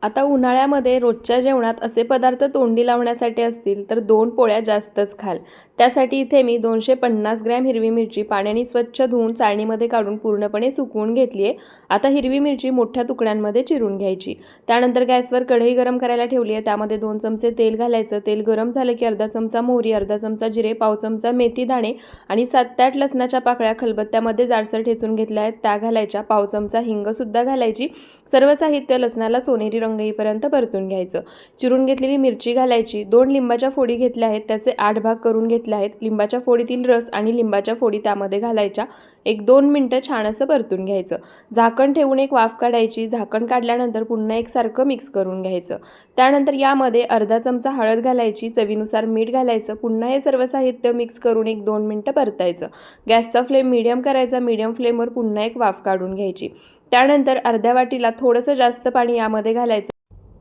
आता उन्हाळ्यामध्ये रोजच्या जेवणात असे पदार्थ तोंडी लावण्यासाठी असतील तर 2 पोळ्या जास्तच खाल. त्यासाठी इथे मी 250 ग्रॅम हिरवी मिरची पाण्याने स्वच्छ धुवून चाळणीमध्ये काढून पूर्णपणे सुकवून घेतली आहे. आता हिरवी मिरची मोठ्या तुकड्यांमध्ये चिरून घ्यायची. त्यानंतर गॅसवर कढई गरम करायला ठेवली आहे. त्यामध्ये 2 चमचे तेल घालायचं. तेल गरम झालं की अर्धा चमचा मोहरी, अर्धा चमचा जिरे, पाव चमचा मेथी दाणे आणि 7 ते 8 लसणाच्या पाकळ्या खलबत्त्यामध्ये जाडसर ठेचून घेतल्या आहेत त्या घालायच्या. पाव चमचा हिंगसुद्धा घालायची. सर्व साहित्य लसणाला सोनेरी रंग येईपर्यंत परतून घ्यायचं. चिरून घेतलेली मिरची घालायची. 2 लिंबाच्या फोडी घेतल्या आहेत, त्याचे 8 भाग करून घेतले आहेत. लिंबाच्या फोडीतील रस आणि लिंबाच्या फोडी त्यामध्ये घालायच्या. 1-2 मिनिटं छान असं परतून घ्यायचं. झाकण ठेवून एक वाफ काढायची. झाकण काढल्यानंतर पुन्हा एकसारखं मिक्स करून घ्यायचं. त्यानंतर यामध्ये अर्धा चमचा हळद घालायची, चवीनुसार मीठ घालायचं. पुन्हा हे सर्व साहित्य मिक्स करून 1-2 मिनिटं परतायचं. गॅसचा फ्लेम मीडियम करायचा. मीडियम फ्लेमवर पुन्हा एक वाफ काढून घ्यायची. त्यानंतर अर्ध्या वाटीला थोडंसं जास्त पाणी यामध्ये घालायचं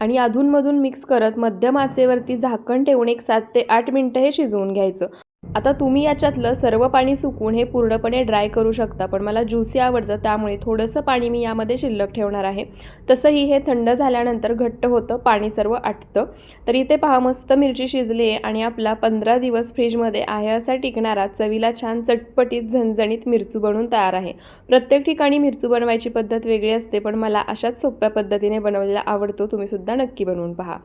आणि अधूनमधून मिक्स करत मध्यम आचेवरती झाकण ठेवून एक 7 ते 8 मिनिटं हे शिजवून घ्यायचं. आता तुम्ही याच्यातलं सर्व पाणी सुकवून हे पूर्णपणे ड्राय करू शकता, पण मला ज्युसी आवडतं त्यामुळे थोडंसं पाणी मी यामध्ये शिल्लक ठेवणार आहे. तसंही हे थंड झाल्यानंतर घट्ट होतं, पाणी सर्व आटतं. तर इथे पहा मस्त मिरची शिजली आहे आणि आपला 15 दिवस फ्रीजमध्ये आहे असा टिकणारा चवीला छान चटपटीत झणझणीत मिरचू बनवून तयार आहे. प्रत्येक ठिकाणी मिरचू बनवायची पद्धत वेगळी असते, पण मला अशाच सोप्या पद्धतीने बनवलेला आवडतो. तुम्ही सुद्धा नक्की बनवून पहा.